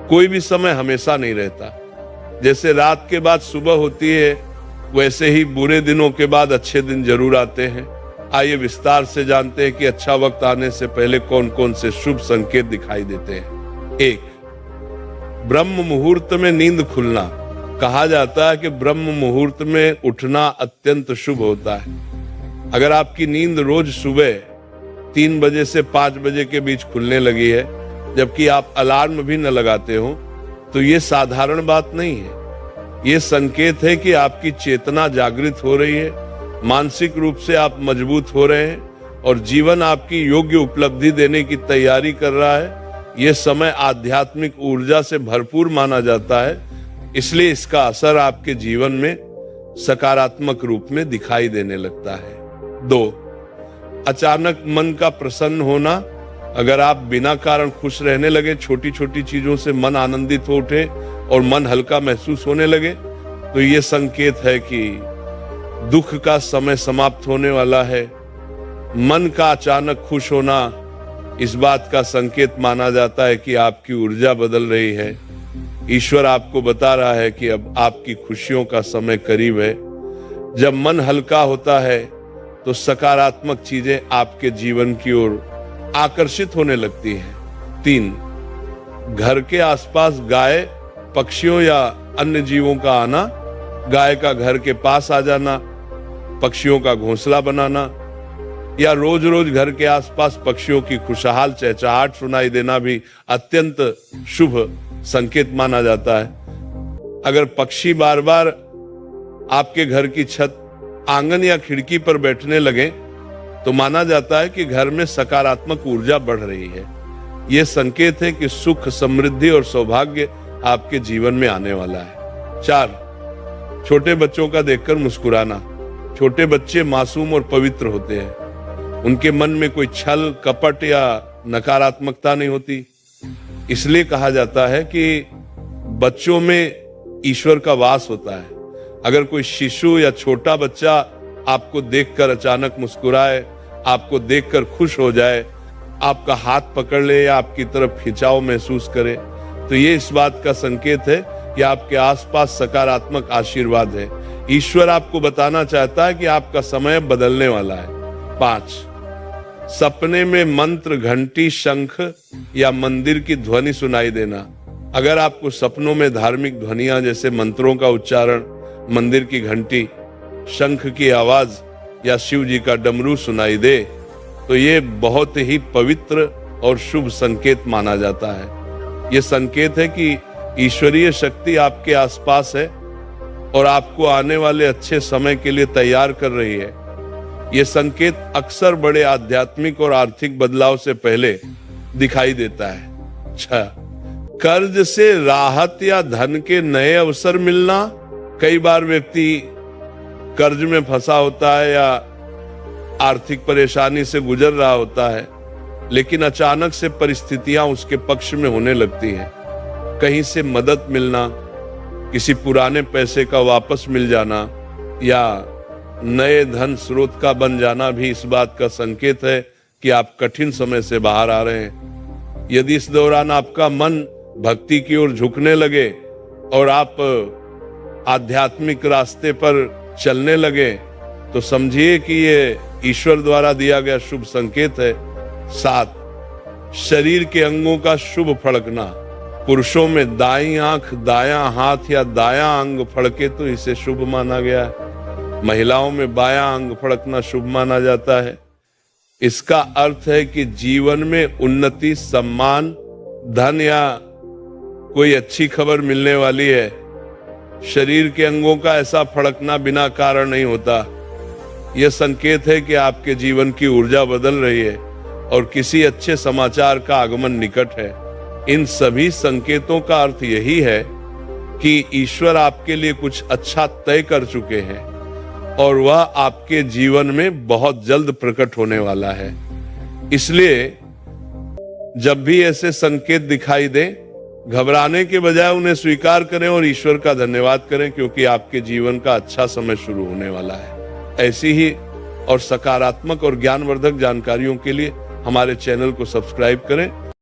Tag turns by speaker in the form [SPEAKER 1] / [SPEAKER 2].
[SPEAKER 1] कोई भी समय हमेशा नहीं रहता। जैसे रात के बाद सुबह होती है, वैसे ही बुरे दिनों के बाद अच्छे दिन जरूर आते हैं। आइए विस्तार से जानते हैं कि अच्छा वक्त आने से पहले कौन कौन से शुभ संकेत दिखाई देते हैं। 1, ब्रह्म मुहूर्त में नींद खुलना। कहा जाता है कि ब्रह्म मुहूर्त में उठना अत्यंत शुभ होता है। अगर आपकी नींद रोज सुबह 3 बजे से 5 बजे के बीच खुलने लगी है, जबकि आप अलार्म भी न लगाते हो, तो ये साधारण बात नहीं है। ये संकेत है कि आपकी चेतना जागृत हो रही है, मानसिक रूप से आप मजबूत हो रहे हैं और जीवन आपकी योग्य उपलब्धि देने की तैयारी कर रहा है। यह समय आध्यात्मिक ऊर्जा से भरपूर माना जाता है, इसलिए इसका असर आपके जीवन में सकारात्मक रूप में दिखाई देने लगता है। 2, अचानक मन का प्रसन्न होना। अगर आप बिना कारण खुश रहने लगे, छोटी छोटी चीजों से मन आनंदित हो उठे और मन हल्का महसूस होने लगे, तो ये संकेत है कि दुख का समय समाप्त होने वाला है। मन का अचानक खुश होना इस बात का संकेत माना जाता है कि आपकी ऊर्जा बदल रही है। ईश्वर आपको बता रहा है कि अब आपकी खुशियों का समय करीब है। जब मन हल्का होता है तो सकारात्मक चीजें आपके जीवन की ओर आकर्षित होने लगती हैं। 3, घर के आसपास गाय, पक्षियों या अन्य जीवों का आना। गाय का घर के पास आ जाना, पक्षियों का घोंसला बनाना या रोज रोज घर के आसपास पक्षियों की खुशहाल चहचहाट सुनाई देना भी अत्यंत शुभ संकेत माना जाता है। अगर पक्षी बार बार आपके घर की छत, आंगन या खिड़की पर बैठने लगे, तो माना जाता है कि घर में सकारात्मक ऊर्जा बढ़ रही है। यह संकेत है कि सुख, समृद्धि और सौभाग्य आपके जीवन में आने वाला है। 4, छोटे बच्चों का देखकर मुस्कुराना। छोटे बच्चे मासूम और पवित्र होते हैं। उनके मन में कोई छल, कपट या नकारात्मकता नहीं होती। इसलिए कहा जाता है कि बच्चों में ईश्वर का वास होता है। अगर कोई शिशु या छोटा बच्चा आपको देखकर अचानक मुस्कुराए, आपको देखकर खुश हो जाए, आपका हाथ पकड़ ले या आपकी तरफ खिंचाव महसूस करे, तो ये इस बात का संकेत है कि आपके आसपास सकारात्मक आशीर्वाद है। ईश्वर आपको बताना चाहता है कि आपका समय बदलने वाला है। 5, सपने में मंत्र, घंटी, शंख या मंदिर की ध्वनि सुनाई देना। अगर आपको सपनों में धार्मिक ध्वनियां जैसे मंत्रों का उच्चारण, मंदिर की घंटी, शंख की आवाज या शिव जी का डमरू सुनाई दे, तो ये बहुत ही पवित्र और शुभ संकेत माना जाता है। ये संकेत है कि ईश्वरीय शक्ति आपके आसपास है और आपको आने वाले अच्छे समय के लिए तैयार कर रही है। यह संकेत अक्सर बड़े आध्यात्मिक और आर्थिक बदलाव से पहले दिखाई देता है। 6, कर्ज से राहत या धन के नए अवसर मिलना। कई बार व्यक्ति कर्ज में फंसा होता है या आर्थिक परेशानी से गुजर रहा होता है, लेकिन अचानक से परिस्थितियां उसके पक्ष में होने लगती हैं। कहीं से मदद मिलना, किसी पुराने पैसे का वापस मिल जाना या नए धन स्रोत का बन जाना भी इस बात का संकेत है कि आप कठिन समय से बाहर आ रहे हैं। यदि इस दौरान आपका मन भक्ति की ओर झुकने लगे और आप आध्यात्मिक रास्ते पर चलने लगे, तो समझिए कि ये ईश्वर द्वारा दिया गया शुभ संकेत है। 7, शरीर के अंगों का शुभ फड़कना। पुरुषों में दाईं आंख, दायां हाथ या दायां अंग फड़के तो इसे शुभ माना गया है। महिलाओं में बायां अंग फड़कना शुभ माना जाता है। इसका अर्थ है कि जीवन में उन्नति, सम्मान, धन या कोई अच्छी खबर मिलने वाली है। शरीर के अंगों का ऐसा फड़कना बिना कारण नहीं होता। यह संकेत है कि आपके जीवन की ऊर्जा बदल रही है और किसी अच्छे समाचार का आगमन निकट है। इन सभी संकेतों का अर्थ यही है कि ईश्वर आपके लिए कुछ अच्छा तय कर चुके हैं और वह आपके जीवन में बहुत जल्द प्रकट होने वाला है। इसलिए जब भी ऐसे संकेत दिखाई दें, घबराने के बजाय उन्हें स्वीकार करें और ईश्वर का धन्यवाद करें, क्योंकि आपके जीवन का अच्छा समय शुरू होने वाला है। ऐसी ही और सकारात्मक और ज्ञानवर्धक जानकारियों के लिए हमारे चैनल को सब्सक्राइब करें